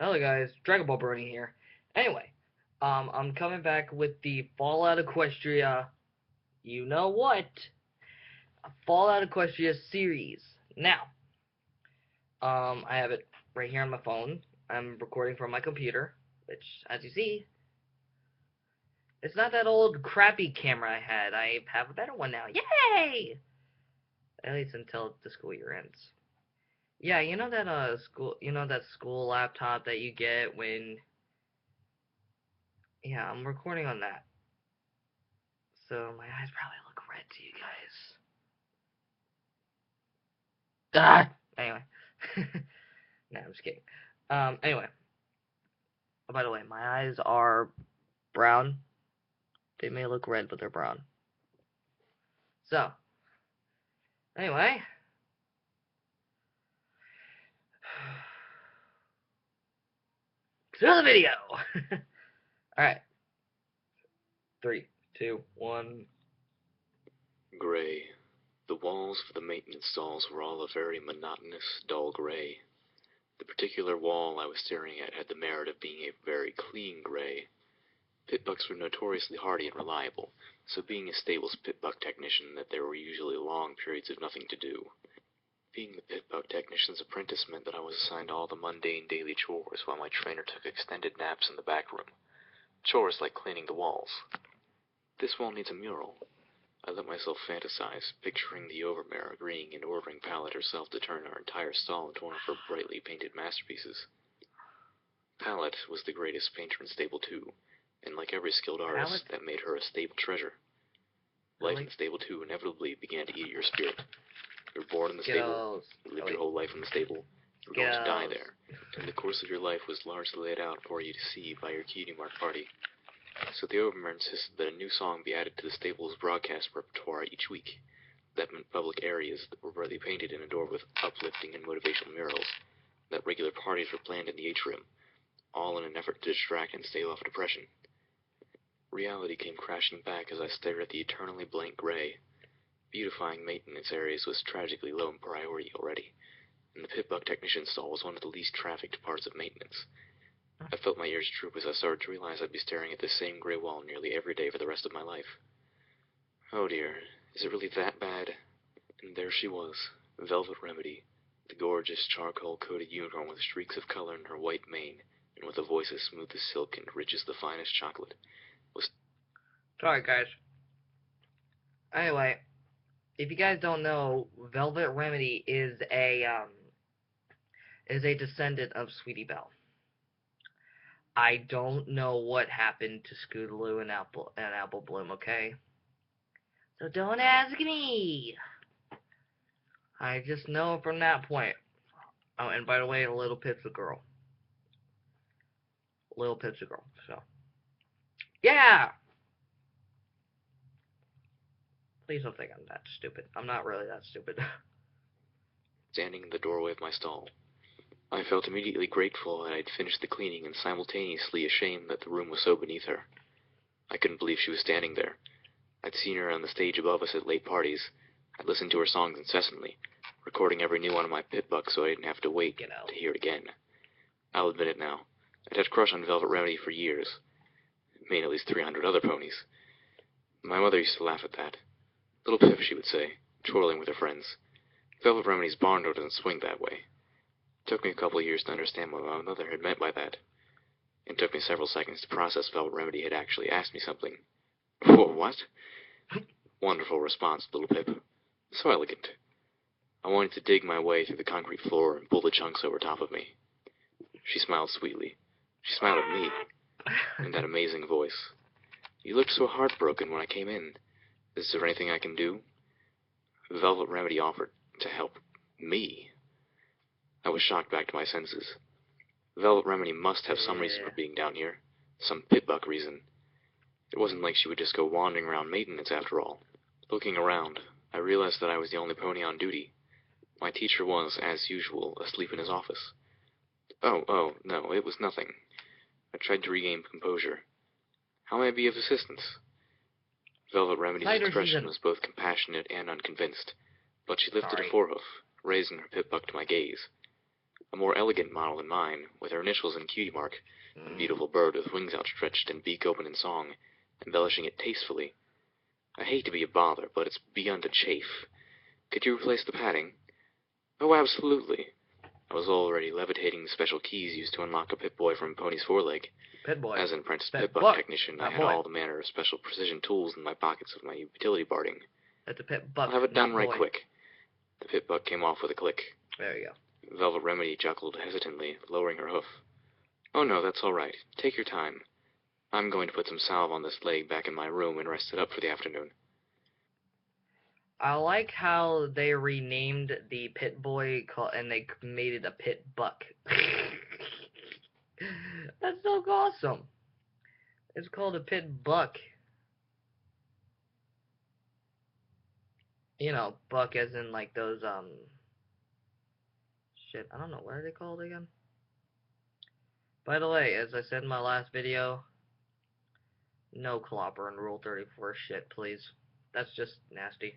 Hello guys, Dragon Ball Brony here. Anyway, I'm coming back with the Fallout Equestria, you know what? A Fallout Equestria series. Now, I have it right here on my phone. I'm recording from my computer, which, as you see, it's not that old crappy camera I had. I have a better one now. Yay! At least until the school year ends. Yeah, you know that that school laptop that you get when yeah, I'm recording on that. So my eyes probably look red to you guys. Ah! Anyway. Nah, I'm just kidding. Anyway. Oh, by the way, my eyes are brown. They may look red, but they're brown. So, anyway. To the video! Alright. 3, 2, 1. Gray. The walls for the maintenance stalls were all a very monotonous, dull gray. The particular wall I was staring at had the merit of being a very clean gray. Pitbucks were notoriously hardy and reliable, so being a stable's pitbuck technician meant there were usually long periods of nothing to do. Being the pitbuck technician's apprentice meant that I was assigned all the mundane daily chores while my trainer took extended naps in the back room. Chores like cleaning the walls. This wall needs a mural. I let myself fantasize, picturing the overmare agreeing and ordering Pallet herself to turn our entire stall into one of her brightly painted masterpieces. Pallet was the greatest painter in Stable 2, and like every skilled artist, that made her a stable treasure. Life in Stable 2 inevitably began to eat your spirit. You were born in the stable, you lived your whole life in the stable, you were going to die there, and the course of your life was largely laid out for you to see by your cutie mark party. So the Overmare insisted that a new song be added to the stable's broadcast repertoire each week. That meant public areas that were brightly painted and adored with uplifting and motivational murals. That regular parties were planned in the atrium, all in an effort to distract and stave off depression. Reality came crashing back as I stared at the eternally blank gray. Beautifying maintenance areas was tragically low in priority already, and the pitbuck technician stall was one of the least trafficked parts of maintenance. I felt my ears droop as I started to realize I'd be staring at the same gray wall nearly every day for the rest of my life. Oh dear, is it really that bad? And there she was, Velvet Remedy, the gorgeous charcoal-coated unicorn with streaks of color in her white mane, and with a voice as smooth as silk and rich as the finest chocolate. Sorry, guys. Anyway, if you guys don't know, Velvet Remedy is a descendant of Sweetie Belle. I don't know what happened to Scootaloo and Apple Bloom, okay? So don't ask me. I just know from that point. Oh, and by the way, Little Pizza Girl. Little Pizza Girl, so. Yeah! Please don't think I'm that stupid. I'm not really that stupid. Standing in the doorway of my stall. I felt immediately grateful that I'd finished the cleaning and simultaneously ashamed that the room was so beneath her. I couldn't believe she was standing there. I'd seen her on the stage above us at late parties. I'd listened to her songs incessantly, recording every new one of my pitbucks so I didn't have to wait to hear it again. I'll admit it now. I'd had a crush on Velvet Remedy for years. Me and at least 300 other ponies. My mother used to laugh at that. Little Pip, she would say, chortling with her friends. Velvet Remedy's barn door doesn't swing that way. It took me a couple of years to understand what my mother had meant by that. It took me several seconds to process Velvet Remedy had actually asked me something. Whoa, what? Wonderful response, Little Pip. So elegant. I wanted to dig my way through the concrete floor and pull the chunks over top of me. She smiled sweetly. She smiled at me, in that amazing voice. You looked so heartbroken when I came in. Is there anything I can do? Velvet Remedy offered to help me. I was shocked back to my senses. Velvet Remedy must have some reason for being down here. Some pitbuck reason. It wasn't like she would just go wandering around maintenance after all. Looking around, I realized that I was the only pony on duty. My teacher was, as usual, asleep in his office. Oh, no, it was nothing. I tried to regain composure. How may I be of assistance? Velvet Remedy's expression was both compassionate and unconvinced, but she lifted a forehoof, raising her pitbuck to my gaze. a more elegant model than mine, with her initials in cutie mark, a beautiful bird with wings outstretched and beak open in song, embellishing it tastefully. I hate to be a bother, but it's begun to chafe. Could you replace the padding? Oh, absolutely. I was already levitating the special keys used to unlock a Pip-Boy from a pony's foreleg. Pip-Boy. As an apprentice Pip Pip-Buck technician, I had boy. all the manner of special precision tools in my pockets of my utility barding. That's a Pip-Buck. I'll have it done right boy. quick. The Pip-Buck came off with a click. There you go. Velvet Remedy chuckled hesitantly, lowering her hoof. Oh no, that's all right. Take your time. I'm going to put some salve on this leg back in my room and rest it up for the afternoon. I like how they renamed the Pip-Boy and they made it a Pip-Buck. That's so awesome. It's called a Pip-Buck. You know, buck as in like those, shit, I don't know, what are they called again? By the way, as I said in my last video, no clopper in Rule 34 shit, please. That's just nasty.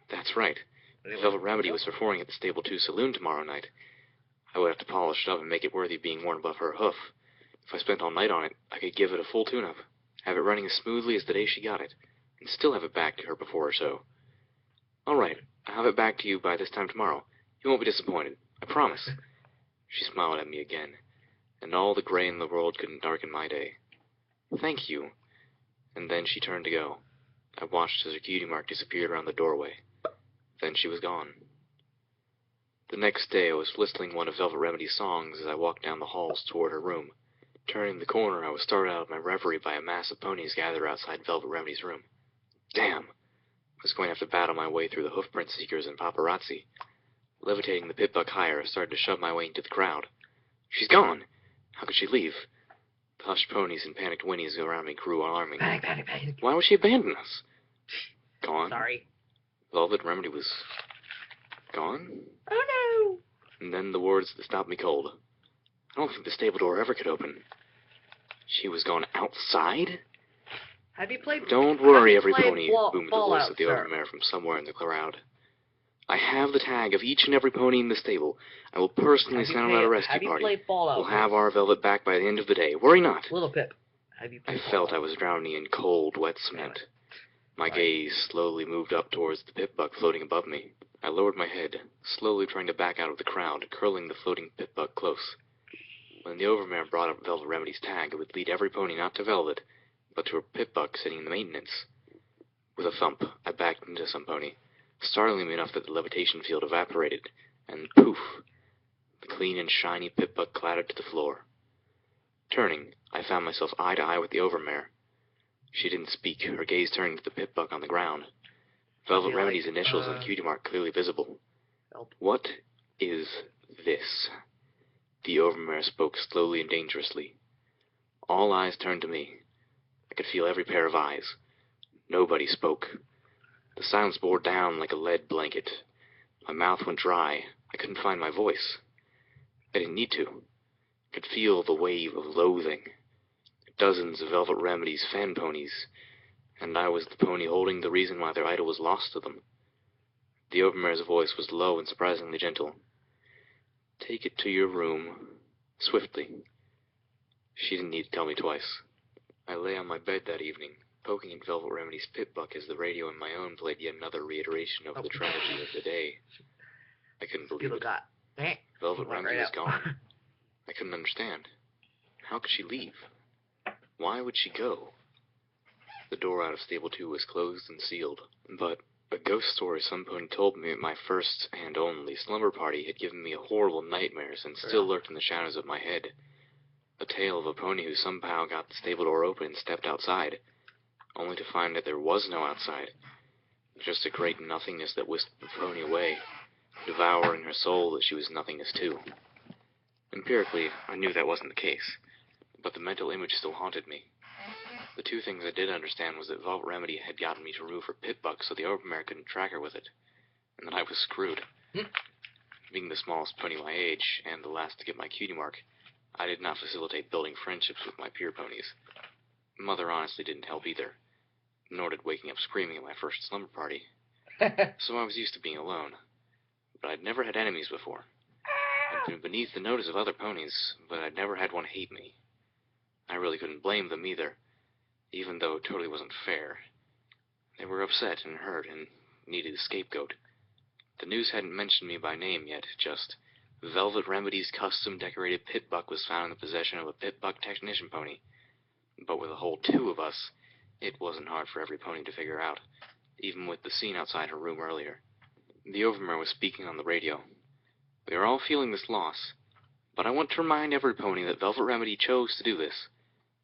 That's right. Velvet Remedy was performing at the Stable 2 Saloon tomorrow night. I would have to polish it up and make it worthy of being worn above her hoof. If I spent all night on it, I could give it a full tune-up, have it running as smoothly as the day she got it, and still have it back to her before or so. All right, I'll have it back to you by this time tomorrow. You won't be disappointed. I promise. She smiled at me again, and all the gray in the world couldn't darken my day. Thank you. And then she turned to go. I watched as her cutie mark disappeared around the doorway. Then she was gone. The next day I was whistling one of Velvet Remedy's songs as I walked down the halls toward her room. Turning the corner, I was startled out of my reverie by a mass of ponies gathered outside Velvet Remedy's room. Damn! I was going to have to battle my way through the hoofprint seekers and paparazzi. Levitating the Pip-Buck higher, I started to shove my way into the crowd. She's gone! How could she leave? The hushed ponies and panicked whinnies around me grew alarming. Panic. Why would she abandon us? Gone? Sorry. Velvet Remedy was gone? Oh no! And then the words that stopped me cold. I don't think the stable door ever could open. She was gone outside? Have you played? Don't worry, every pony, Fallout, boomed the voice of the sir. overmare from somewhere in the crowd. I have the tag of each and every pony in the stable. I will personally send out a rescue party. Played Fallout? We'll have our Velvet back by the end of the day. Worry not. Little Pip, have you played I felt I was drowning in cold, wet cement. My gaze slowly moved up towards the Pip-Buck floating above me. I lowered my head, slowly trying to back out of the crowd, curling the floating Pip-Buck close. When the overmare brought up Velvet Remedy's tag, it would lead every pony not to Velvet, but to a Pip-Buck sitting in the maintenance. With a thump, I backed into some pony, startling me enough that the levitation field evaporated, and poof! The clean and shiny Pip-Buck clattered to the floor. Turning, I found myself eye to eye with the overmare. She didn't speak, her gaze turning to the Pip-Buck on the ground. Velvet Remedy's initials and cutie mark clearly visible. Help. What is this? The overmare spoke slowly and dangerously. All eyes turned to me. I could feel every pair of eyes. Nobody spoke. The silence bore down like a lead blanket. My mouth went dry. I couldn't find my voice. I didn't need to. I could feel the wave of loathing. Dozens of Velvet Remedy's fan ponies, and I was the pony holding the reason why their idol was lost to them. The overmare's voice was low and surprisingly gentle. Take it to your room, swiftly. She didn't need to tell me twice. I lay on my bed that evening, poking at Velvet Remedy's Pip-Buck as the radio in my own played yet another reiteration of the tragedy of the day. I couldn't believe it. Velvet Remedy was gone. I couldn't understand. How could she leave? Why would she go? The door out of Stable 2 was closed and sealed, but a ghost story some pony told me at my first and only slumber party had given me horrible nightmares and still lurked in the shadows of my head. A tale of a pony who somehow got the stable door open and stepped outside, only to find that there was no outside, just a great nothingness that whisked the pony away, devouring her soul that she was nothingness too. Empirically, I knew that wasn't the case, but the mental image still haunted me. The two things I did understand was that Velvet Remedy had gotten me to remove her Pip-Buck so the overmare couldn't track her with it, and that I was screwed. Being the smallest pony my age, and the last to get my cutie mark, I did not facilitate building friendships with my peer ponies. Mother honestly didn't help either, nor did waking up screaming at my first slumber party. So I was used to being alone. but I'd never had enemies before. I'd been beneath the notice of other ponies, but I'd never had one hate me. I really couldn't blame them either, even though it totally wasn't fair. They were upset and hurt and needed a scapegoat. The news hadn't mentioned me by name yet, just Velvet Remedy's custom-decorated pit buck was found in the possession of a pit buck technician pony. But with a whole 2 of us, it wasn't hard for every pony to figure out, even with the scene outside her room earlier. The Overmare was speaking on the radio. We are all feeling this loss, but I want to remind every pony that Velvet Remedy chose to do this.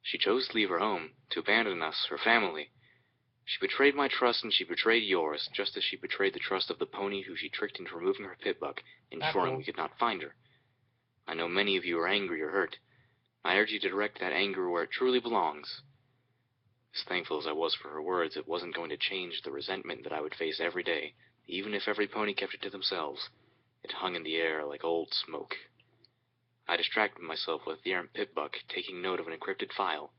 She chose to leave her home, to abandon us, her family. She betrayed my trust and she betrayed yours, just as she betrayed the trust of the pony who she tricked into removing her pit buck, ensuring we could not find her. I know many of you are angry or hurt. I urge you to direct that anger where it truly belongs. As thankful as I was for her words, it wasn't going to change the resentment that I would face every day, even if every pony kept it to themselves. It hung in the air like old smoke. I distracted myself with the errant pit buck, taking note of an encrypted file.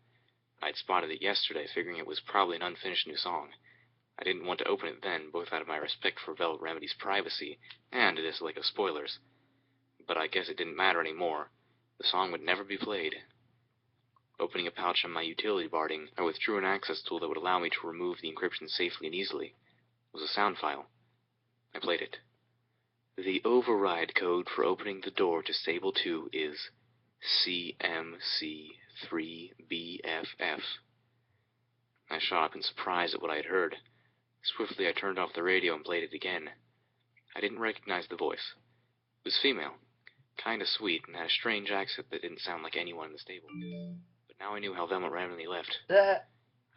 I'd spotted it yesterday, figuring it was probably an unfinished new song. I didn't want to open it then, both out of my respect for Velvet Remedy's privacy and a dislike of spoilers. But I guess it didn't matter anymore. The song would never be played. Opening a pouch on my utility barding, I withdrew an access tool that would allow me to remove the encryption safely and easily. It was a sound file. I played it. The override code for opening the door to Stable 2 is CMC3BFF. I shot up in surprise at what I had heard. Swiftly I turned off the radio and played it again. I didn't recognize the voice. It was female, kinda sweet, and had a strange accent that didn't sound like anyone in the stable. But now I knew how Velvet Remedy left. I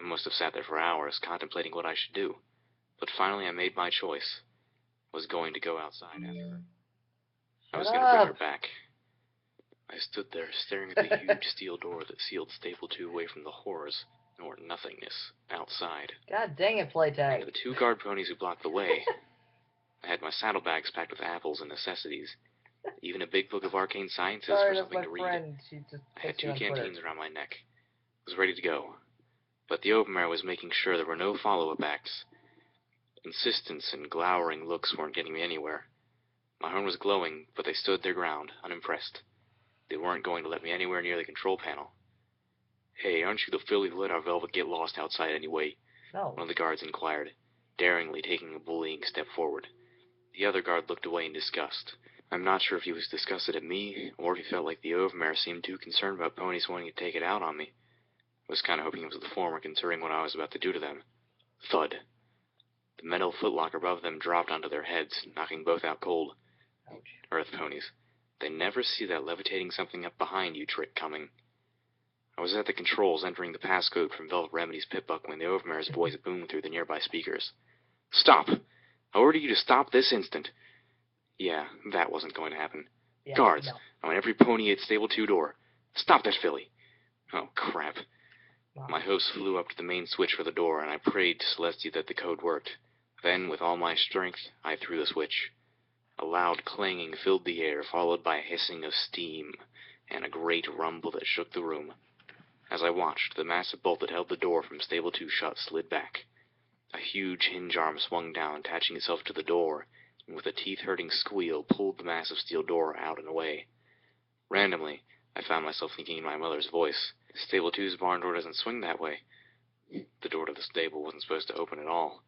must have sat there for hours, contemplating what I should do. But finally I made my choice. I was going to go outside after her. I was going to bring her back. I stood there, staring at the huge steel door that sealed Stable 2 away from the horrors, or nothingness, outside. God dang it, Playtag. And the 2 guard ponies who blocked the way. I had my saddlebags packed with apples and necessities. Even a big book of arcane sciences for something to read. I had 2 canteens around my neck. I was ready to go. But the Overmare was making sure there were no follow-up acts. Insistence and glowering looks weren't getting me anywhere. My horn was glowing, but they stood their ground, unimpressed. They weren't going to let me anywhere near the control panel. Hey, aren't you the filly who let our Velvet get lost outside anyway? No. One of the guards inquired, daringly taking a bullying step forward. The other guard looked away in disgust. I'm not sure if he was disgusted at me, or if he felt like the Overmare seemed too concerned about ponies wanting to take it out on me. I was kind of hoping it was the former, considering what I was about to do to them. Thud. The metal footlocker above them dropped onto their heads, knocking both out cold. Ouch. Earth ponies. They never see that levitating something up behind you trick coming. I was at the controls, entering the passcode from Velvet Remedy's pit buck when the Overmare's voice boomed through the nearby speakers. Stop! I order you to stop this instant. Yeah, that wasn't going to happen. Yeah, Guards, no. I want every pony at Stable 2 door. Stop that filly. Oh, crap. Wow. My host flew up to the main switch for the door, and I prayed to Celestia that the code worked. Then, with all my strength, I threw the switch. A loud clanging filled the air, followed by a hissing of steam, and a great rumble that shook the room. As I watched, the massive bolt that held the door from Stable 2 shut slid back. A huge hinge arm swung down, attaching itself to the door, and with a teeth-hurting squeal, pulled the massive steel door out and away. Randomly, I found myself thinking in my mother's voice, Stable 2's barn door doesn't swing that way. The door to the stable wasn't supposed to open at all.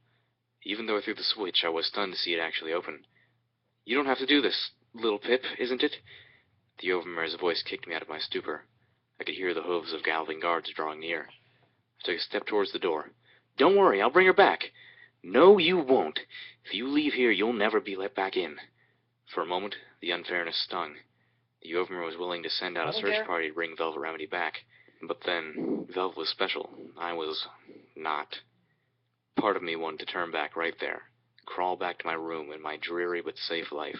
Even though I threw the switch, I was stunned to see it actually open. You don't have to do this, little Pip, isn't it? The Overmare's voice kicked me out of my stupor. I could hear the hooves of galloping guards drawing near. I took a step towards the door. Don't worry, I'll bring her back. No, you won't. If you leave here, you'll never be let back in. For a moment, the unfairness stung. The Overmare was willing to send out a search party to bring Velvet Remedy back. But then, Velvet was special. I was not. Part of me wanted to turn back right there, crawl back to my room in my dreary but safe life.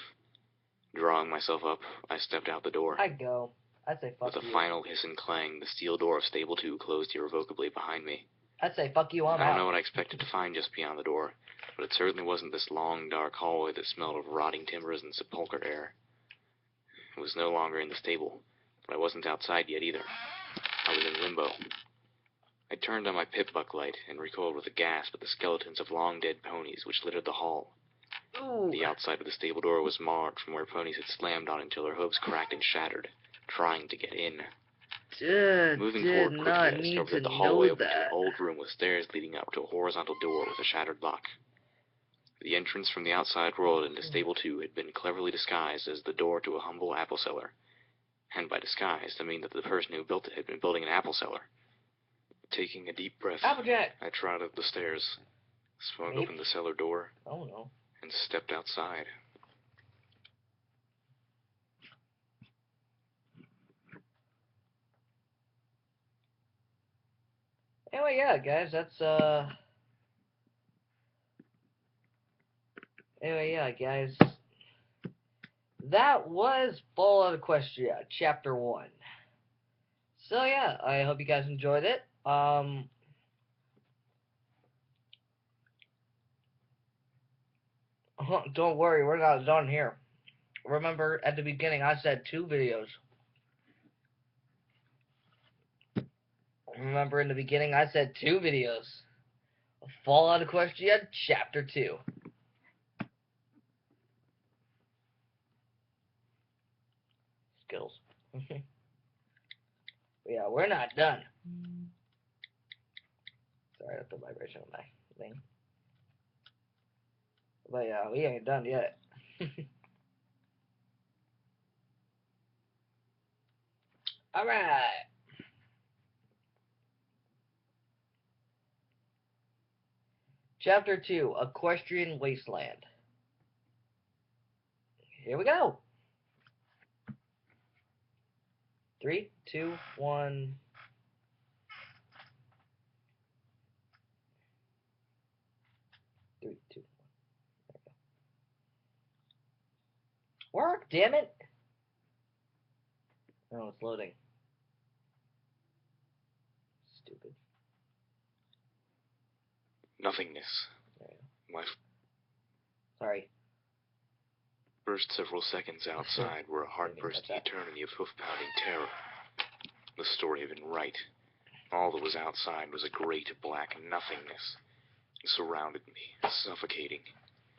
Drawing myself up, I stepped out the door. I'd go. I'd say fuck you. With a final hiss and clang, the steel door of Stable 2 closed irrevocably behind me. I'd say fuck you, I'm I out. don't know what I expected to find just beyond the door, but it certainly wasn't this long, dark hallway that smelled of rotting timbers and sepulchre air. It was no longer in the stable, but I wasn't outside yet either. I was in limbo. I turned on my pit buck light and recoiled with a gasp at the skeletons of long-dead ponies which littered the hall. Ooh. The outside of the stable door was marked from where ponies had slammed on until their hooves cracked and shattered, trying to get in. Moving Did forward quickly, not I need discovered to that the know hallway opened to an that. old room with stairs leading up to a horizontal door with a shattered lock. The entrance from the outside world into Stable 2 had been cleverly disguised as the door to a humble apple cellar. And by disguise, I mean that the person who built it had been building an apple cellar. Taking a deep breath, Applejack. I trotted up the stairs, swung Maybe. open the cellar door, Oh no. and stepped outside. Anyway, yeah, guys, that's Anyway, yeah, guys, that was Fallout Equestria, Chapter 1. So yeah, I hope you guys enjoyed it. Don't worry, we're not done here. Remember, at the beginning, I said 2 videos. Remember, in the beginning, I said 2 videos. Fallout Equestria, Chapter 2. Skills. Yeah, we're not done. Sorry, that's the vibration of my thing. But yeah, we ain't done yet. Alright. Chapter 2, Equestrian Wasteland. Here we go. 3, 2, 1. 3, 2, 1. Work, damn it! Oh, it's loading. Stupid. Nothingness. My Sorry. first several seconds outside were a heart-bursting eternity of hoof-pounding terror. The story had been right. All that was outside was a great black nothingness. It surrounded me, suffocating.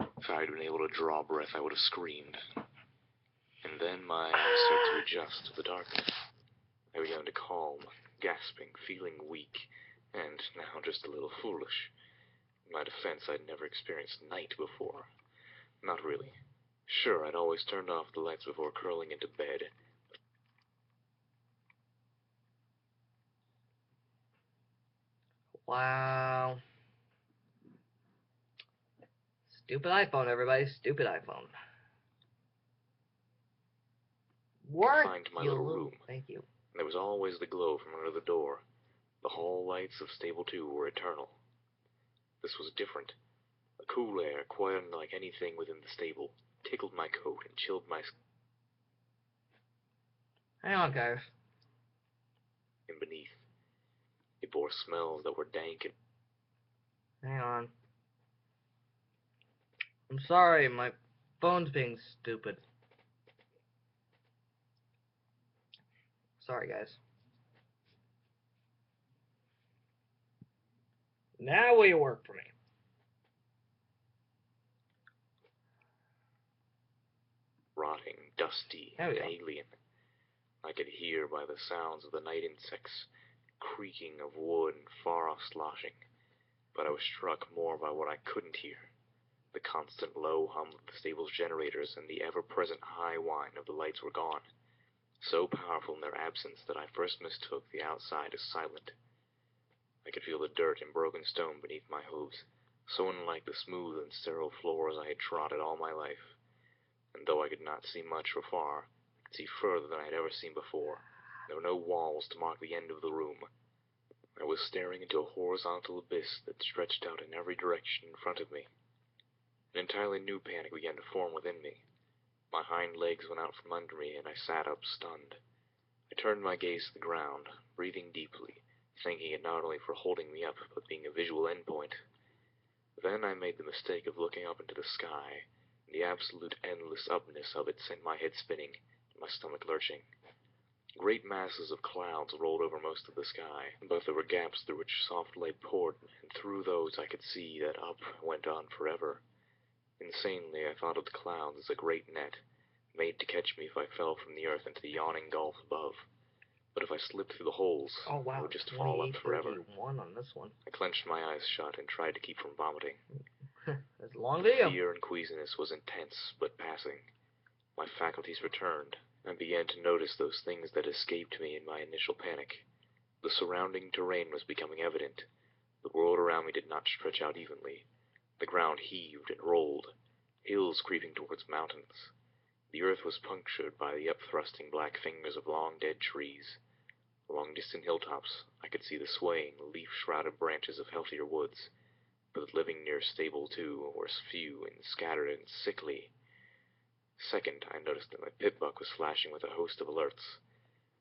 If I had been able to draw breath, I would have screamed. And then my eyes started to adjust to the darkness. I began to calm, gasping, feeling weak, and now just a little foolish. In my defense, I'd never experienced night before. Not really. Sure, I'd always turned off the lights before curling into bed. Wow. Stupid iPhone, everybody. Stupid iPhone. Work, Confined to my little room. Thank you. There was always the glow from under the door. The hall lights of Stable 2 were eternal. This was different. A cool air, quite unlike anything within the stable, tickled my coat and chilled my Hang on, guys. skin beneath. It bore smells that were dank and Hang on. I'm sorry, my phone's being stupid. Sorry, guys. Now will you work for me? rotting, dusty, There we and go. alien. I could hear by the sounds of the night insects, creaking of wood and far-off sloshing, but I was struck more by what I couldn't hear. The constant low hum of the stable's generators and the ever-present high whine of the lights were gone, so powerful in their absence that I first mistook the outside as silent. I could feel the dirt and broken stone beneath my hooves, so unlike the smooth and sterile floors I had trod all my life. And though I could not see much or far, I could see further than I had ever seen before. There were no walls to mark the end of the room. I was staring into a horizontal abyss that stretched out in every direction in front of me. An entirely new panic began to form within me. My hind legs went out from under me, and I sat up, stunned. I turned my gaze to the ground, breathing deeply, thanking it not only for holding me up, but being a visual endpoint. Then I made the mistake of looking up into the sky. The absolute endless upness of it sent my head spinning, and my stomach lurching. Great masses of clouds rolled over most of the sky, but there were gaps through which soft light poured, and through those I could see that up went on forever. Insanely, I thought of the clouds as a great net, made to catch me if I fell from the earth into the yawning gulf above. But if I slipped through the holes, Oh I wow, would just fall up forever. 28:31 on this one. I clenched my eyes shut and tried to keep from vomiting. It's a long The video. fear and queasiness was intense, but passing. My faculties returned. I began to notice those things that escaped me in my initial panic. The surrounding terrain was becoming evident. The world around me did not stretch out evenly. The ground heaved and rolled, hills creeping towards mountains. The earth was punctured by the upthrusting black fingers of long dead trees. Along distant hilltops, I could see the swaying, leaf-shrouded branches of healthier woods, but the living near Stable 2 were few and scattered and sickly. Second, I noticed that my pip-buck was flashing with a host of alerts.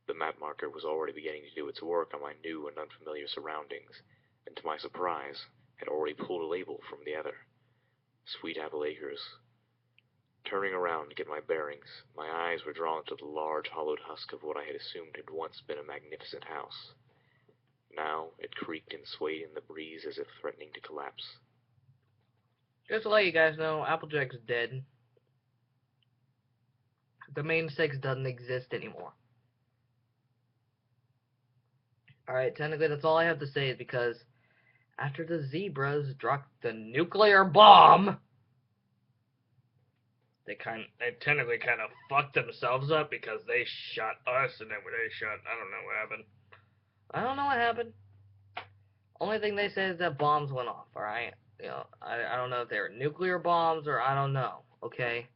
The map marker was already beginning to do its work on my new and unfamiliar surroundings, and to my surprise, had already pulled a label from the other. Sweet Apple Acres. Turning around to get my bearings, my eyes were drawn to the large hollowed husk of what I had assumed had once been a magnificent house. Now it creaked and swayed in the breeze as if threatening to collapse. Just to let you guys know, Applejack's dead. Domain 6 doesn't exist anymore. Alright, technically that's all I have to say is because after the zebras dropped the nuclear bomb, they technically kind of fucked themselves up because they shot us and then they shot, I don't know what happened. I don't know what happened. Only thing they said is that bombs went off, alright? You know, I don't know if they were nuclear bombs or I don't know, okay?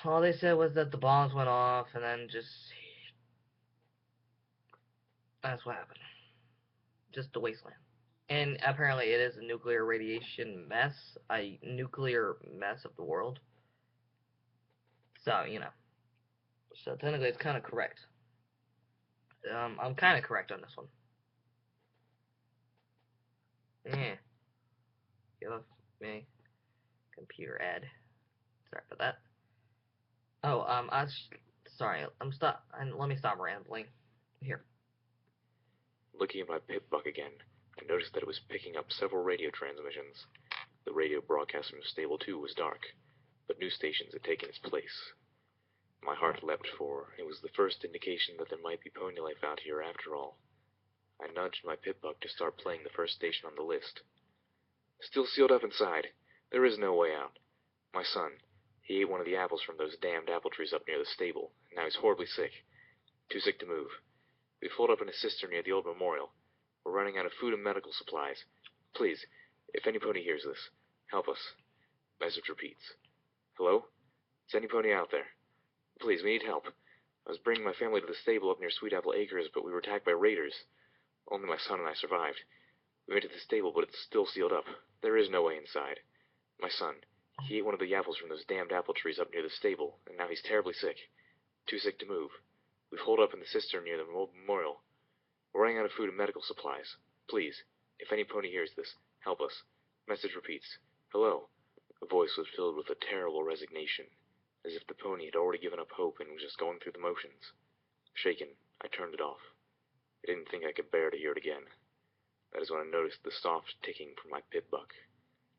All they said was that the bombs went off and then just... That's what happened. Just the wasteland. And apparently it is a nuclear radiation mess, a nuclear mess of the world. So, you know. So technically it's kind of correct. I'm kind of correct on this one. Yeah. Get off me. Computer ad. Sorry about that. Oh, sorry. Let me stop rambling. Here. Looking at my pip-buck again, I noticed that it was picking up several radio transmissions. The radio broadcast from Stable 2 was dark, but new stations had taken its place. My heart leapt, for it was the first indication that there might be pony life out here after all. I nudged my pip-buck to start playing the first station on the list. Still sealed up inside. There is no way out. My son, he ate one of the apples from those damned apple trees up near the stable, and now he's horribly sick. Too sick to move. We've holed up in a cistern near the old memorial. We're running out of food and medical supplies. Please, if any pony hears this, help us. Message repeats. Hello? Is any pony out there? Please, we need help. I was bringing my family to the stable up near Sweet Apple Acres, but we were attacked by raiders. Only my son and I survived. We went to the stable, but it's still sealed up. There is no way inside. My son, he ate one of the apples from those damned apple trees up near the stable, and now he's terribly sick. Too sick to move. We've holed up in the cistern near the memorial. We're running out of food and medical supplies. Please, if any pony hears this, help us. Message repeats. Hello. The voice was filled with a terrible resignation, as if the pony had already given up hope and was just going through the motions. Shaken, I turned it off. I didn't think I could bear to hear it again. That is when I noticed the soft ticking from my pip-buck.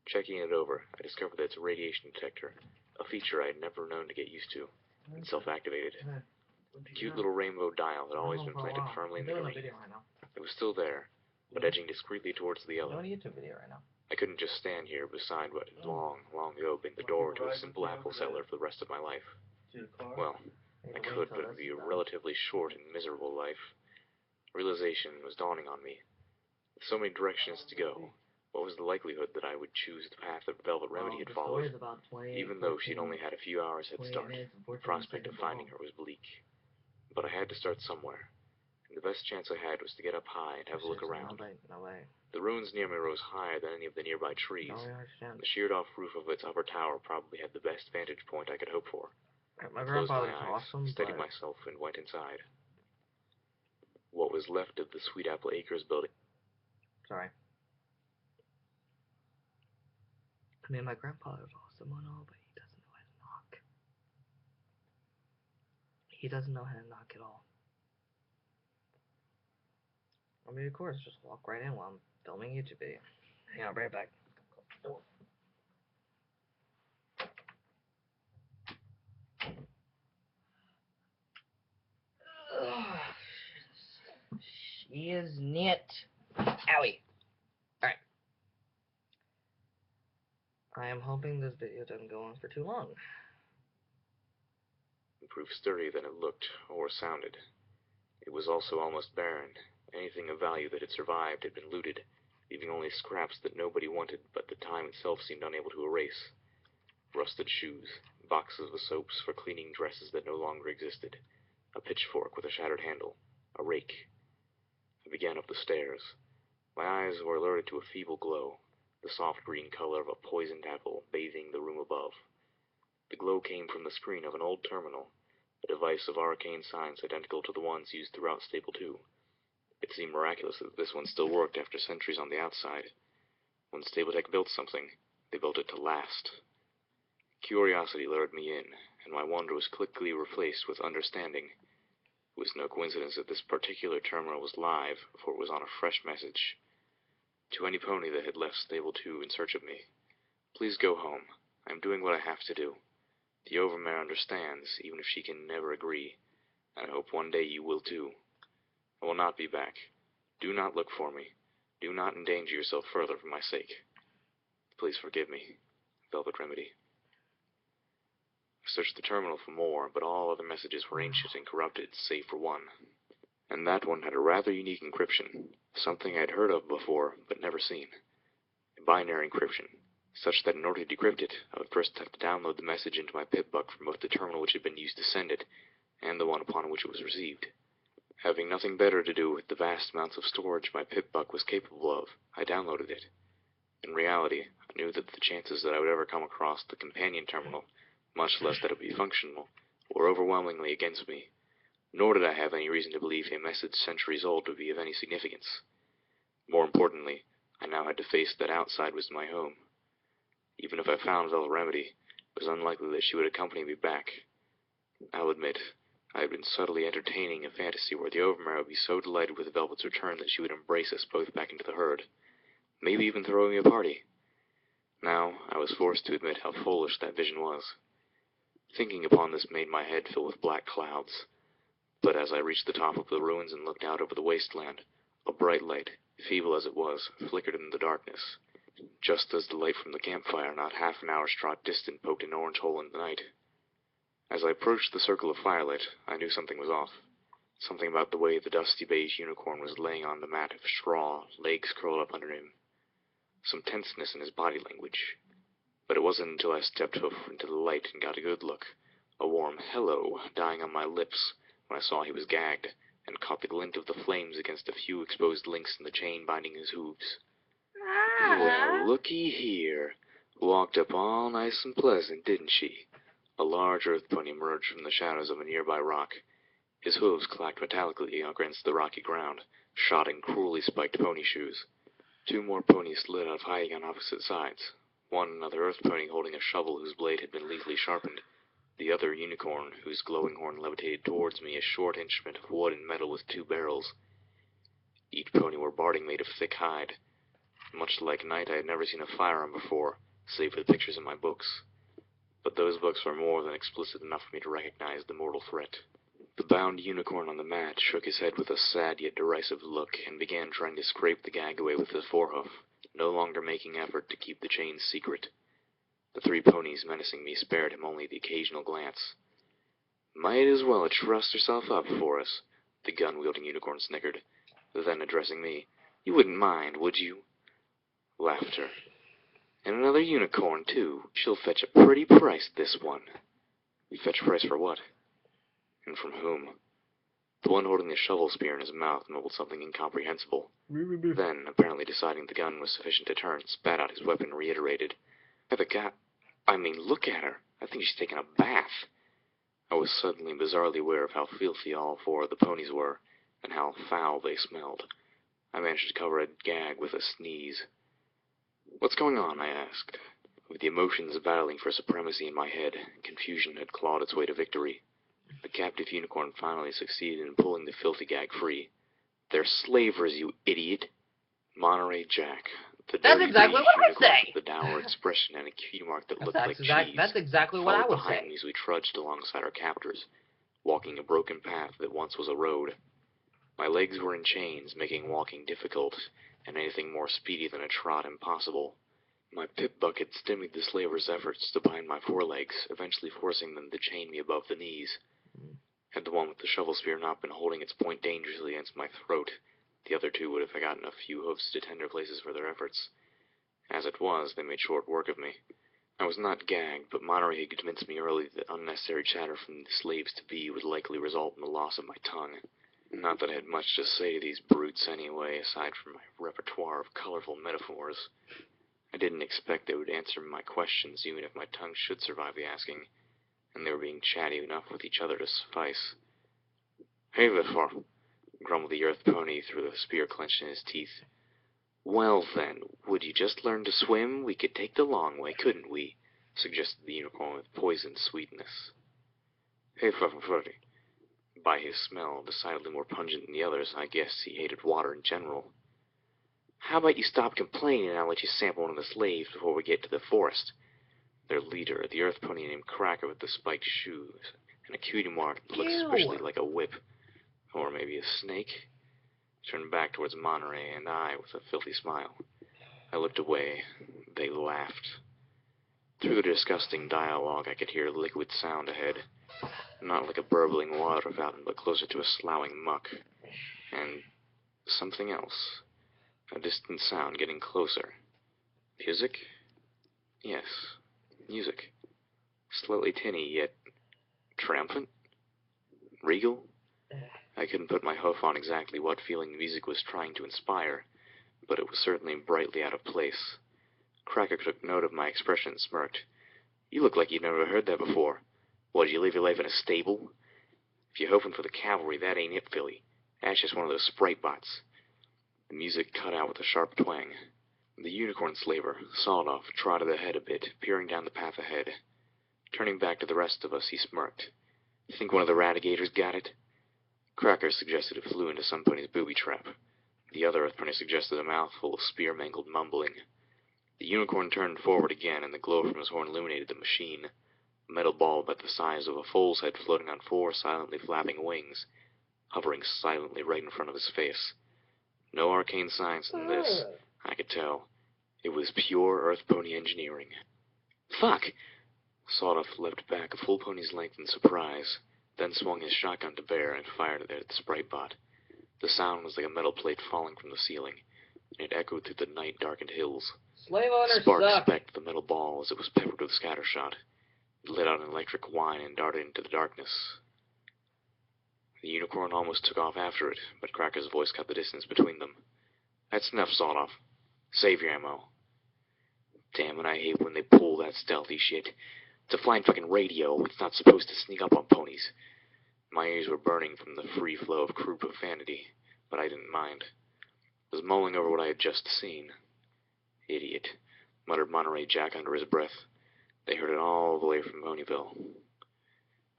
Checking it over, I discovered that it's a radiation detector, a feature I had never known to get used to. It self-activated. The cute little rainbow dial had always been planted firmly in the green. It was still there, but edging discreetly towards the yellow. I couldn't just stand here beside what had long ago been the door to a simple apple seller for the rest of my life. Well, I could, but it would be a relatively short and miserable life. Realization was dawning on me. With so many directions to go, what was the likelihood that I would choose the path that Velvet Remedy had followed? Even though she'd only had a few hours head start, the prospect of finding her was bleak. But I had to start somewhere, and the best chance I had was to get up high and have a look around. The ruins near me rose higher than any of the nearby trees. The sheared-off roof of its upper tower probably had the best vantage point I could hope for. My I closed my grandfather's eyes, awesome, steadied but... myself, and went inside. What was left of the Sweet Apple Acres building. Sorry. I mean, my grandfather's awesome and all, but he doesn't know how to knock. He doesn't know how to knock at all. I mean, of course, just walk right in while I'm filming YouTube video. Hang on, I'll be right back. Isn't it? Owie. Alright. I am hoping this video doesn't go on for too long. It proved sturdier than it looked or sounded. It was also almost barren. Anything of value that had survived had been looted, leaving only scraps that nobody wanted but the time itself seemed unable to erase. Rusted shoes, boxes of soaps for cleaning dresses that no longer existed, a pitchfork with a shattered handle, a rake. I began up the stairs. My eyes were alerted to a feeble glow, the soft green color of a poisoned apple bathing the room above. The glow came from the screen of an old terminal, a device of arcane science identical to the ones used throughout Stable 2. It seemed miraculous that this one still worked after centuries on the outside. When Stabilitech built something, they built it to last. Curiosity lured me in, and my wonder was quickly replaced with understanding. It was no coincidence that this particular terminal was live, for it was on a fresh message. To any pony that had left Stable 2 in search of me, please go home. I am doing what I have to do. The Overmare understands, even if she can never agree, and I hope one day you will too. I will not be back. Do not look for me. Do not endanger yourself further for my sake. Please forgive me, Velvet Remedy. I searched the terminal for more, but all other messages were ancient and corrupted, save for one. And that one had a rather unique encryption, something I had heard of before, but never seen. A binary encryption, such that in order to decrypt it, I would first have to download the message into my pip-buck from both the terminal which had been used to send it, and the one upon which it was received. Having nothing better to do with the vast amounts of storage my pip-buck was capable of, I downloaded it. In reality, I knew that the chances that I would ever come across the companion terminal, much less that it would be functional, were overwhelmingly against me, nor did I have any reason to believe a message centuries old would be of any significance. More importantly, I now had to face that outside was my home. Even if I found Velvet Remedy, it was unlikely that she would accompany me back. I'll admit, I had been subtly entertaining a fantasy where the Overmare would be so delighted with Velvet's return that she would embrace us both back into the herd, maybe even throw me a party. Now, I was forced to admit how foolish that vision was. Thinking upon this made my head fill with black clouds. But as I reached the top of the ruins and looked out over the wasteland, a bright light, feeble as it was, flickered in the darkness, just as the light from the campfire not half an hour's trot distant poked an orange hole in the night. As I approached the circle of firelight, I knew something was off. Something about the way the dusty beige unicorn was laying on the mat of straw, legs curled up under him. Some tenseness in his body language. But it wasn't until I stepped into the light and got a good look, a warm hello dying on my lips, when I saw he was gagged, and caught the glint of the flames against a few exposed links in the chain binding his hooves. Well, looky here. Walked up all nice and pleasant, didn't she? A large earth pony emerged from the shadows of a nearby rock. His hooves clacked metallically against the rocky ground, shod in cruelly spiked pony shoes. Two more ponies slid out of hiding on opposite sides. One another earth pony holding a shovel whose blade had been lethally sharpened. The other unicorn, whose glowing horn levitated towards me, a short instrument of wood and metal with two barrels. Each pony wore barding made of thick hide. Much like night, I had never seen a firearm before, save for the pictures in my books. But those books were more than explicit enough for me to recognize the mortal threat. The bound unicorn on the mat shook his head with a sad yet derisive look, and began trying to scrape the gag away with his forehoof, no longer making effort to keep the chains secret. The three ponies menacing me spared him only the occasional glance. Might as well trust herself up for us, the gun-wielding unicorn snickered. Then, addressing me, you wouldn't mind, would you? Laughter. And another unicorn, too. She'll fetch a pretty price, this one. Fetch a price for what? And from whom? The one holding the shovel spear in his mouth mumbled something incomprehensible. Then, apparently deciding the gun was sufficient to turn, spat out his weapon and reiterated. Look at her. I think she's taken a bath. I was suddenly bizarrely aware of how filthy all four of the ponies were, and how foul they smelled. I managed to cover a gag with a sneeze. What's going on? I asked. With the emotions battling for supremacy in my head, confusion had clawed its way to victory. The captive unicorn finally succeeded in pulling the filthy gag free. They're slavers, you idiot! Monterey Jack. That's exactly what I would say! With the dour expression and a key mark that looked like cheese. That's exactly what I would say. Behind me as we trudged alongside our captors, walking a broken path that once was a road. My legs were in chains, making walking difficult, and anything more speedy than a trot impossible. My pip bucket stymied the slavers' efforts to bind my forelegs, eventually forcing them to chain me above the knees. Had the one with the shovel spear not been holding its point dangerously against my throat, the other two would have gotten a few hoofs to tender places for their efforts. As it was, they made short work of me. I was not gagged, but Monterey had convinced me early that unnecessary chatter from the slaves-to-be would likely result in the loss of my tongue. Not that I had much to say to these brutes anyway, aside from my repertoire of colorful metaphors. I didn't expect they would answer my questions, even if my tongue should survive the asking, and they were being chatty enough with each other to suffice. "Hey, Vifor," grumbled the earth pony through the spear clenched in his teeth. "Well, then, would you just learn to swim? We could take the long way, couldn't we?" suggested the unicorn with poisoned sweetness. "Hey, Fluffy." By his smell, decidedly more pungent than the others, I guess he hated water in general. "How about you stop complaining and I'll let you sample one of the slaves before we get to the forest?" Their leader, the earth pony named Cracker with the spiked shoes, and a cutie mark that looked especially like a whip, or maybe a snake, turned back towards Monterey and I with a filthy smile. I looked away. They laughed. Through the disgusting dialogue, I could hear a liquid sound ahead. Not like a burbling water fountain, but closer to a sloughing muck. And something else. A distant sound getting closer. Music? Yes, music. Slightly tinny, yet triumphant? Regal? I couldn't put my hoof on exactly what feeling the music was trying to inspire, but it was certainly brightly out of place. Cracker took note of my expression and smirked. "You look like you've never heard that before. What, did you live your life in a stable? If you're hoping for the cavalry, that ain't it, Philly. That's just one of those sprite bots." The music cut out with a sharp twang. The unicorn slaver, Sawed-Off, trotted ahead a bit, peering down the path ahead. Turning back to the rest of us, he smirked. "Think one of the ratigators got it?" Cracker suggested it flew into some pony's booby trap. The other earth pony suggested a mouthful of spear-mangled mumbling. The unicorn turned forward again, and the glow from his horn illuminated the machine. A metal ball about the size of a foal's head floating on four silently flapping wings, hovering silently right in front of his face. No arcane science in this, I could tell. It was pure earth pony engineering. "Fuck!" Sawed-Off leapt back a full pony's length in surprise, then swung his shotgun to bear and fired it at the sprite bot. The sound was like a metal plate falling from the ceiling, and it echoed through the night-darkened hills. Slave owners Sparks suck. specked the metal ball as it was peppered with scattershot. It let out an electric whine and darted into the darkness. The unicorn almost took off after it, but Cracker's voice cut the distance between them. "That's enough, Sawed-Off. Save your ammo." Damn it, I hate when they pull that stealthy shit. It's a flying fucking radio. It's not supposed to sneak up on ponies. My ears were burning from the free flow of crude profanity, but I didn't mind. I was mulling over what I had just seen. "Idiot," muttered Monterey Jack under his breath. They heard it all the way from Ponyville.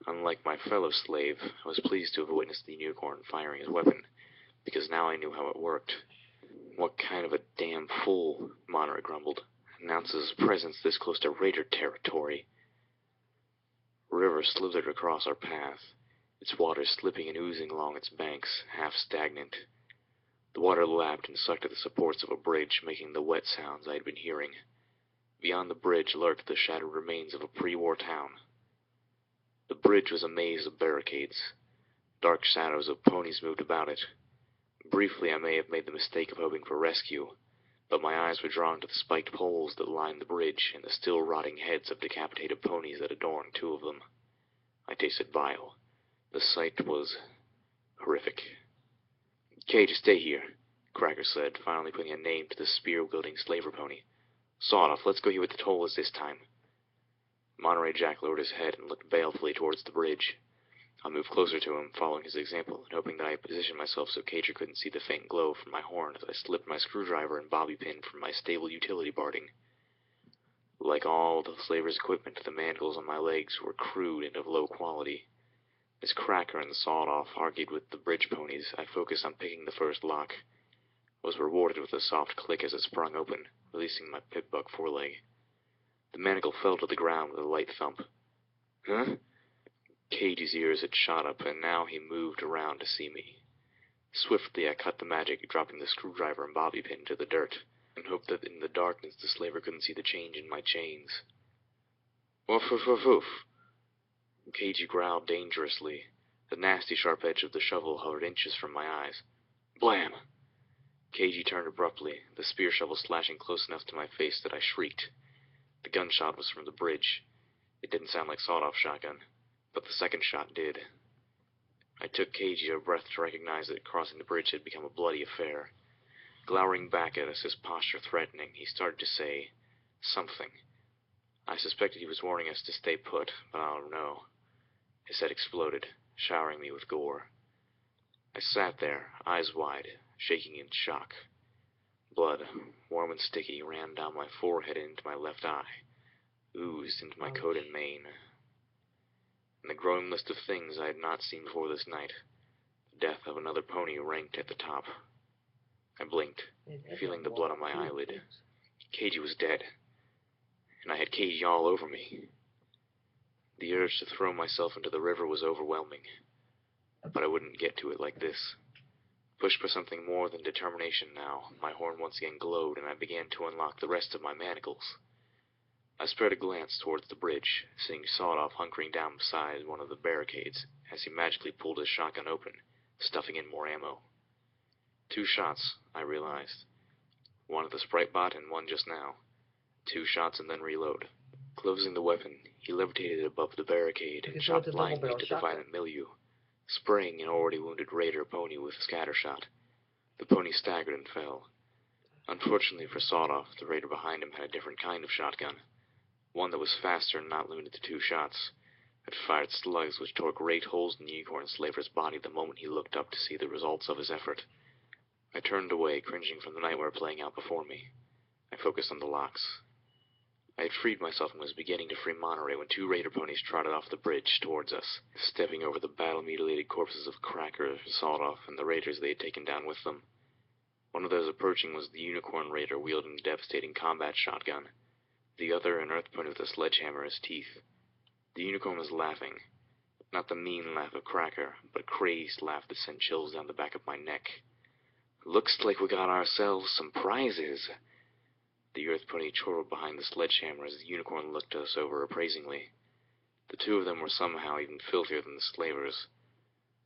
Unlike my fellow slave, I was pleased to have witnessed the unicorn firing his weapon, because now I knew how it worked. "What kind of a damn fool," Monterey grumbled, "announces his presence this close to raider territory?" A river slithered across our path, its waters slipping and oozing along its banks, half stagnant. The water lapped and sucked at the supports of a bridge, making the wet sounds I had been hearing. Beyond the bridge lurked the shattered remains of a pre-war town. The bridge was a maze of barricades. Dark shadows of ponies moved about it. Briefly, I may have made the mistake of hoping for rescue, but my eyes were drawn to the spiked poles that lined the bridge and the still rotting heads of decapitated ponies that adorned two of them. I tasted bile. The sight was horrific. "Okay, just stay here," Cracker said, finally putting a name to the spear-wielding slaver pony. "Sawed-Off, let's go hear what the toll is this time." Monterey Jack lowered his head and looked balefully towards the bridge. I moved closer to him, following his example, and hoping that I positioned myself so Cager couldn't see the faint glow from my horn as I slipped my screwdriver and bobby pin from my stable utility barding. Like all the slaver's equipment, the manacles on my legs were crude and of low quality. As Cracker and the Sawed-Off argued with the bridge ponies, I focused on picking the first lock. I was rewarded with a soft click as it sprung open, releasing my pip-buck foreleg. The manacle fell to the ground with a light thump. "Huh?" Cage's ears had shot up, and now he moved around to see me. Swiftly I cut the magic, dropping the screwdriver and bobby pin to the dirt, and hoped that in the darkness the slaver couldn't see the change in my chains. Woof, woof, woof, woof. Cagey growled dangerously. The nasty sharp edge of the shovel hovered inches from my eyes. Blam! Cagey turned abruptly, the spear shovel slashing close enough to my face that I shrieked. The gunshot was from the bridge. It didn't sound like sawed-off shotgun, but the second shot did. I took Cagey a breath to recognize that crossing the bridge had become a bloody affair. Glowering back at us, his posture threatening, he started to say something. I suspected he was warning us to stay put, but I don't know. His head exploded, showering me with gore. I sat there, eyes wide, shaking in shock. Blood, warm and sticky, ran down my forehead and into my left eye, oozed into my coat and mane. In the growing list of things I had not seen before this night, the death of another pony ranked at the top. I blinked, feeling the blood on my eyelid. Cagey was dead, and I had Cagey all over me. The urge to throw myself into the river was overwhelming, but I wouldn't get to it like this. Pushed for something more than determination now, my horn once again glowed, and I began to unlock the rest of my manacles. I spread a glance towards the bridge, seeing Sawed-Off hunkering down beside one of the barricades as he magically pulled his shotgun open, stuffing in more ammo. 2 shots, I realized. One at the Sprite bot and one just now. 2 shots and then reload. Closing the weapon, he levitated above the barricade and shot blindly to the violent milieu, spraying an already wounded raider pony with a scattershot. The pony staggered and fell. Unfortunately for Sawed-Off, the raider behind him had a different kind of shotgun. One that was faster and not limited to 2 shots. It fired slugs which tore great holes in the unicorn slaver's body the moment he looked up to see the results of his effort. I turned away, cringing from the nightmare playing out before me. I focused on the locks. I had freed myself and was beginning to free Monterey when 2 raider ponies trotted off the bridge towards us, stepping over the battle-mutilated corpses of Cracker, Sawed-Off, and the raiders they had taken down with them. One of those approaching was the unicorn raider wielding a devastating combat shotgun. The other an earth pony with a sledgehammer in his teeth. The unicorn was laughing. Not the mean laugh of Cracker, but a crazed laugh that sent chills down the back of my neck. Looks like we got ourselves some prizes. The earth pony chortled behind the sledgehammer as the unicorn looked us over appraisingly. The 2 of them were somehow even filthier than the slavers.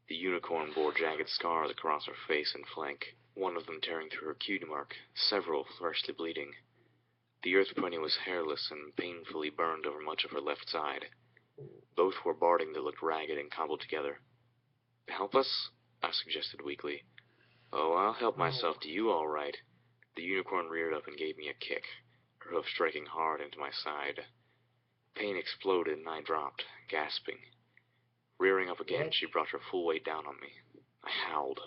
The unicorn bore jagged scars across her face and flank, one of them tearing through her cutie mark, several freshly bleeding. The earth pony was hairless and painfully burned over much of her left side. Both wore barding that looked ragged and cobbled together. Help us? I suggested weakly. Oh, I'll help myself to you, all right. The unicorn reared up and gave me a kick, her hoof striking hard into my side. Pain exploded and I dropped, gasping. Rearing up again, she brought her full weight down on me. I howled.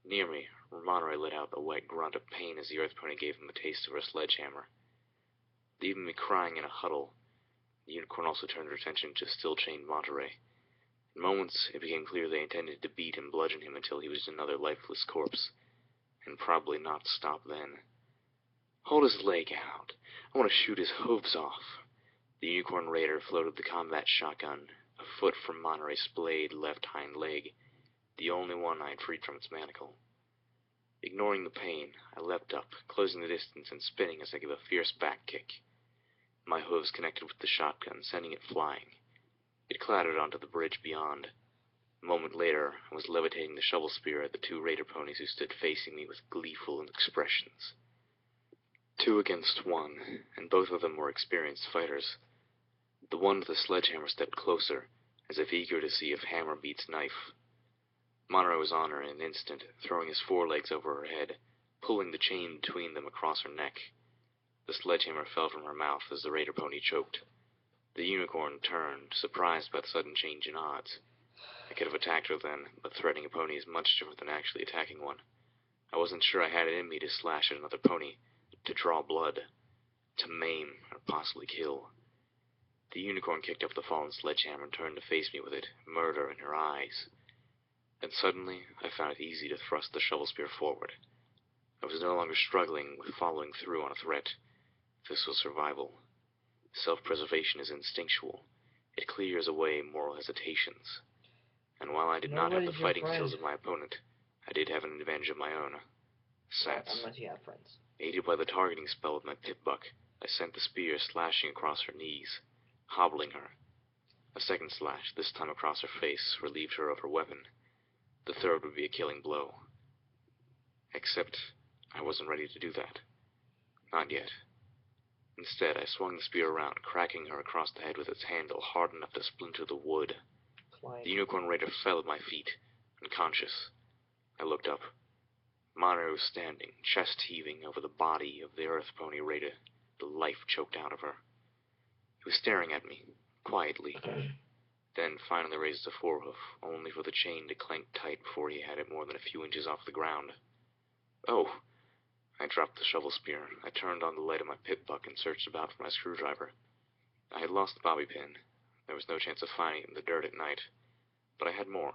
Near me, Monterey let out a wet grunt of pain as the earth pony gave him a taste of her sledgehammer. Leaving me crying in a huddle, the unicorn also turned her attention to still-chained Monterey. In moments, it became clear they intended to beat and bludgeon him until he was another lifeless corpse, and probably not stop then. Hold his leg out. I want to shoot his hooves off. The unicorn raider floated the combat shotgun, a foot from Monterey's splayed left hind leg, the only one I had freed from its manacle. Ignoring the pain, I leapt up, closing the distance and spinning as I gave a fierce back kick. My hooves connected with the shotgun, sending it flying. It clattered onto the bridge beyond. A moment later, I was levitating the shovel spear at the 2 raider ponies who stood facing me with gleeful expressions. 2 against 1, and both of them were experienced fighters. The one with the sledgehammer stepped closer, as if eager to see if hammer beats knife. Monterey was on her in an instant, throwing his forelegs over her head, pulling the chain between them across her neck. The sledgehammer fell from her mouth as the raider pony choked. The unicorn turned, surprised by the sudden change in odds. I could have attacked her then, but threatening a pony is much different than actually attacking one. I wasn't sure I had it in me to slash at another pony, to draw blood, to maim, or possibly kill. The unicorn kicked up the fallen sledgehammer and turned to face me with it, murder in her eyes. Then suddenly, I found it easy to thrust the shovel spear forward. I was no longer struggling with following through on a threat. This was survival. Self-preservation is instinctual. It clears away moral hesitations. And while I did not have the fighting skills of my opponent, I did have an advantage of my own. Sats. Unless you have friends. Aided by the targeting spell with my pip-buck, I sent the spear slashing across her knees, hobbling her. A second slash, this time across her face, relieved her of her weapon. The third would be a killing blow. Except, I wasn't ready to do that. Not yet. Instead, I swung the spear around, cracking her across the head with its handle hard enough to splinter the wood. The unicorn raider fell at my feet, unconscious. I looked up. Monterey was standing, chest heaving over the body of the earth pony raider, the life choked out of her. He was staring at me, quietly, then finally raised a forehoof, only for the chain to clank tight before he had it more than a few inches off the ground. Oh! I dropped the shovel spear. I turned on the light of my pip-buck and searched about for my screwdriver. I had lost the bobby pin. There was no chance of finding it in the dirt at night. But I had more.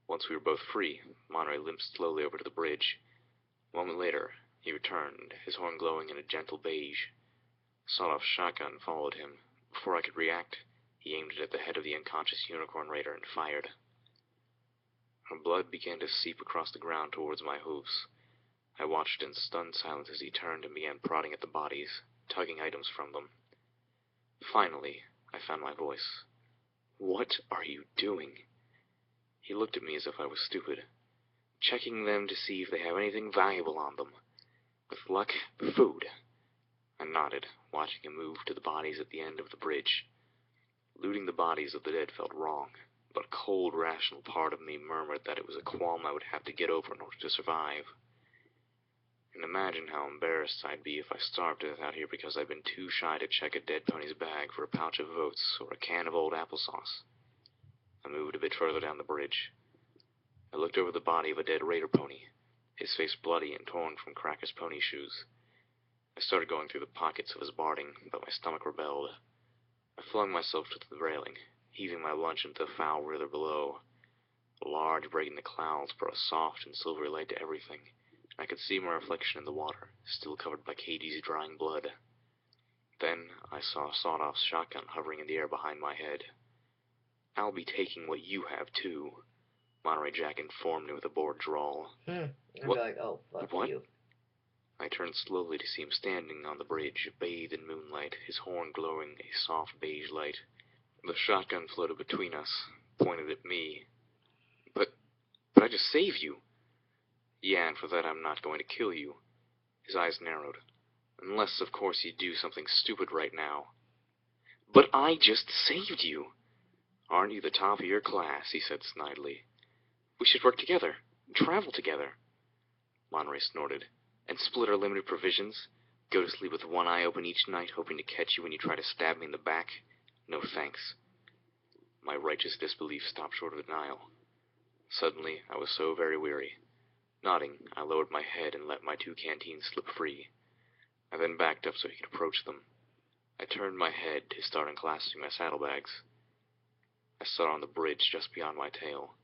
Once we were both free, Monterey limped slowly over to the bridge. A moment later, he returned, his horn glowing in a gentle beige. A sawed-off shotgun followed him. Before I could react, he aimed it at the head of the unconscious unicorn raider and fired. Her blood began to seep across the ground towards my hooves. I watched in stunned silence as he turned and began prodding at the bodies, tugging items from them. Finally, I found my voice. "What are you doing?" He looked at me as if I was stupid. "Checking them to see if they have anything valuable on them. With luck, food." I nodded, watching him move to the bodies at the end of the bridge. Looting the bodies of the dead felt wrong, but a cold, rational part of me murmured that it was a qualm I would have to get over in order to survive. And imagine how embarrassed I'd be if I starved to death out here because I'd been too shy to check a dead pony's bag for a pouch of oats or a can of old applesauce. I moved a bit further down the bridge. I looked over the body of a dead raider pony, his face bloody and torn from Cracker's pony shoes. I started going through the pockets of his barding, but my stomach rebelled. I flung myself to the railing, heaving my lunch into the foul river below. A large break in the clouds brought a soft and silvery light to everything. I could see my reflection in the water, still covered by Katie's drying blood. Then I saw a sawed-off shotgun hovering in the air behind my head. "I'll be taking what you have, too," Monterey Jack informed me with a bored drawl. I'd be like, "Oh, fuck what? you." I turned slowly to see him standing on the bridge, bathed in moonlight, his horn glowing a soft beige light. The shotgun floated between us, pointed at me. But I just saved you." "Yeah, and for that I'm not going to kill you." His eyes narrowed. "Unless, of course, you do something stupid right now." "But I just saved you." "Aren't you the top of your class?" he said snidely. "We should work together, travel together." Monterey snorted. "And split our limited provisions? Go to sleep with one eye open each night, hoping to catch you when you try to stab me in the back? No thanks." My righteous disbelief stopped short of denial. Suddenly, I was so very weary. Nodding, I lowered my head and let my 2 canteens slip free. I then backed up so he could approach them. I turned my head to start unclasping my saddlebags. I saw on the bridge just beyond my tail.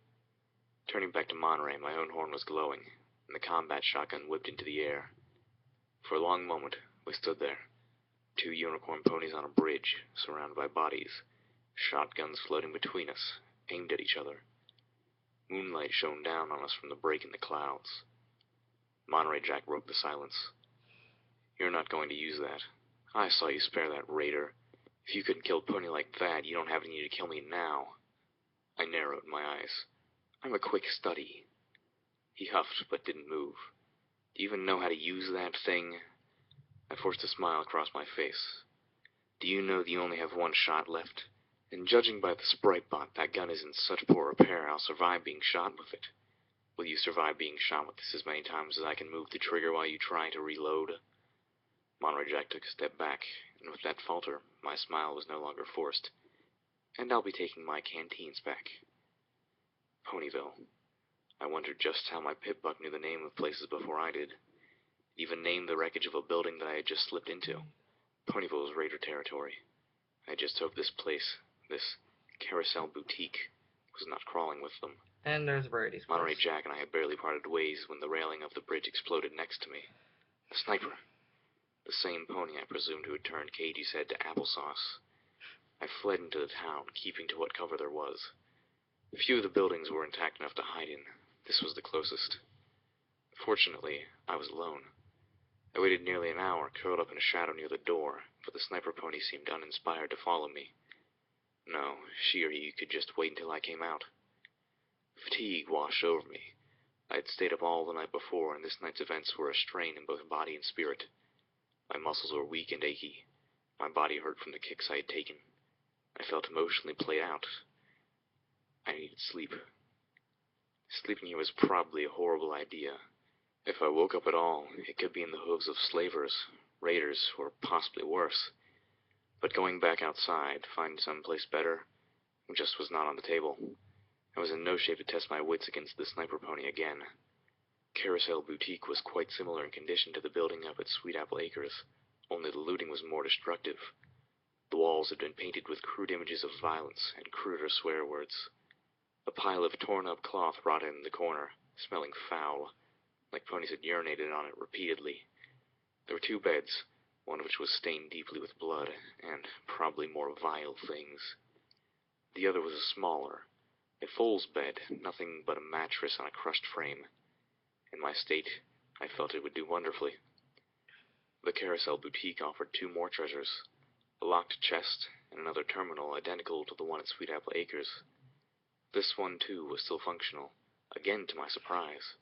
Turning back to Monterey, my own horn was glowing, and the combat shotgun whipped into the air. For a long moment, we stood there, 2 unicorn ponies on a bridge, surrounded by bodies, shotguns floating between us, aimed at each other. Moonlight shone down on us from the break in the clouds. Monterey Jack broke the silence. "You're not going to use that. I saw you spare that raider. If you couldn't kill a pony like that, you don't have any need to kill me now." I narrowed my eyes. "I'm a quick study." He huffed, but didn't move. "Do you even know how to use that thing?" I forced a smile across my face. "Do you know that you only have 1 shot left? And judging by the sprite bot, that gun is in such poor repair I'll survive being shot with it. Will you survive being shot with this as many times as I can move the trigger while you try to reload?" Monterey Jack took a step back, and with that falter, my smile was no longer forced. "And I'll be taking my canteens back." Ponyville. I wondered just how my pip-buck knew the name of places before I did. It even named the wreckage of a building that I had just slipped into. Ponyville was raider territory. I just hoped this place, this carousel boutique, was not crawling with them. And there's Brady's place. Monterey Jack and I had barely parted ways when the railing of the bridge exploded next to me. A sniper. The same pony I presumed who had turned Katie's head to applesauce. I fled into the town, keeping to what cover there was. A few of the buildings were intact enough to hide in, This was the closest. Fortunately, I was alone. I waited nearly an hour, curled up in a shadow near the door, for the sniper pony seemed uninspired to follow me. No, she or he could just wait until I came out. Fatigue washed over me. I had stayed up all the night before, and this night's events were a strain in both body and spirit. My muscles were weak and achy. My body hurt from the kicks I had taken. I felt emotionally played out. I needed sleep. Sleeping here was probably a horrible idea. If I woke up at all, it could be in the hooves of slavers, raiders, or possibly worse. But going back outside, finding some place better, just was not on the table. I was in no shape to test my wits against the sniper pony again. Carousel Boutique was quite similar in condition to the building up at Sweet Apple Acres, only the looting was more destructive. The walls had been painted with crude images of violence and cruder swear words. A pile of torn-up cloth rotted in the corner, smelling foul, like ponies had urinated on it repeatedly. There were 2 beds, one of which was stained deeply with blood, and probably more vile things. The other was a smaller, a foal's bed, nothing but a mattress on a crushed frame. In my state, I felt it would do wonderfully. The Carousel Boutique offered 2 more treasures, a locked chest and another terminal identical to the one at Sweet Apple Acres. This one, too, was still functional, again to my surprise.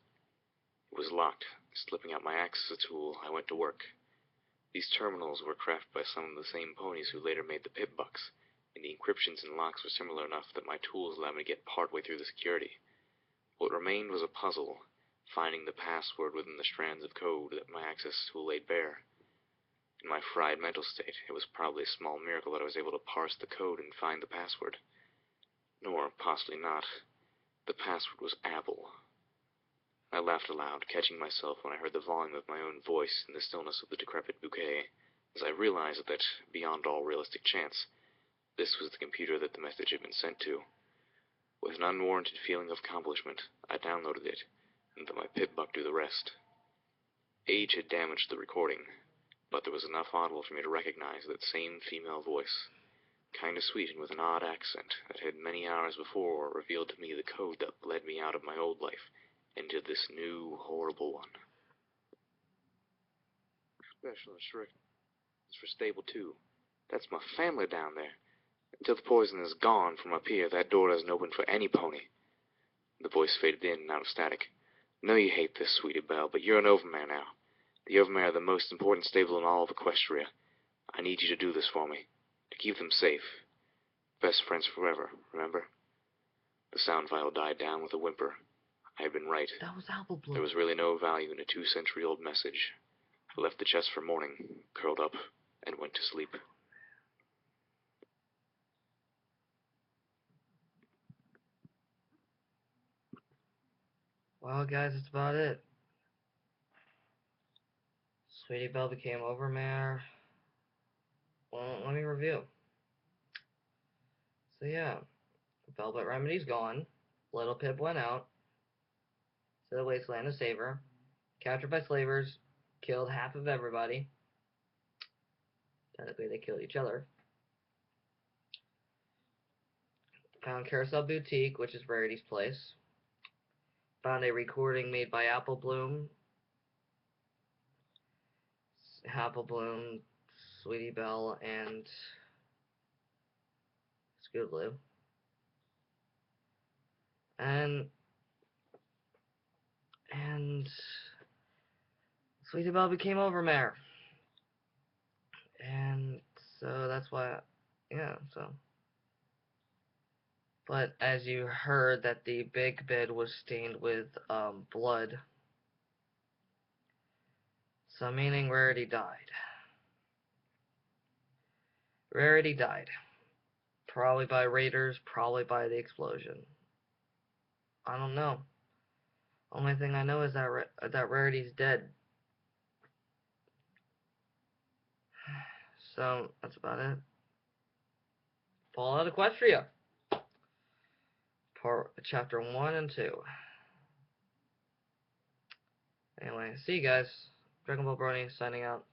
It was locked. Slipping out my axe as a tool, I went to work. These terminals were crafted by some of the same ponies who later made the pip bucks, and the encryptions and locks were similar enough that my tools allowed me to get partway through the security. What remained was a puzzle, finding the password within the strands of code that my access tool laid bare. In my fried mental state, it was probably a small miracle that I was able to parse the code and find the password. Nor, possibly not, the password was Apple. I laughed aloud, catching myself when I heard the volume of my own voice in the stillness of the decrepit bouquet, as I realized that, beyond all realistic chance, this was the computer that the message had been sent to. With an unwarranted feeling of accomplishment, I downloaded it, and let my pip buck do the rest. Age had damaged the recording, but there was enough audible for me to recognize that same female voice, kinda sweet and with an odd accent that had many hours before revealed to me the code that led me out of my old life into this new, horrible one. Special instructions for stable 2. That's my family down there. Until the poison is gone from up here, that door doesn't open for any pony. The voice faded in and out of static. Know you hate this, Sweetie Belle, but you're an overmare now. The overmare of the most important stable in all of Equestria. I need you to do this for me, to keep them safe. Best friends forever, remember? The sound vial died down with a whimper. I had been right. That was Apple Bloom. There was really no value in a 2-century-old message. I left the chest for morning, curled up, and went to sleep. Well, guys, that's about it. Sweetie Belle became Overmare. Well, let me review. So yeah, Velvet Remedy's gone. Little Pip went out to the wasteland to save her. Captured by slavers, killed half of everybody. Technically, they killed each other. Found Carousel Boutique, which is Rarity's place. Found a recording made by Apple Bloom, Sweetie Belle, and Scootaloo. And Sweetie Belle became Overmare. And so that's why, yeah, so. But as you heard that the big bed was stained with blood, so meaning Rarity died. Rarity died. Probably by raiders, probably by the explosion. I don't know. Only thing I know is that Rarity's dead. So that's about it. Fallout Equestria. Chapter 1 and 2. Anyway, see you guys. Dragon Ball Brony signing out.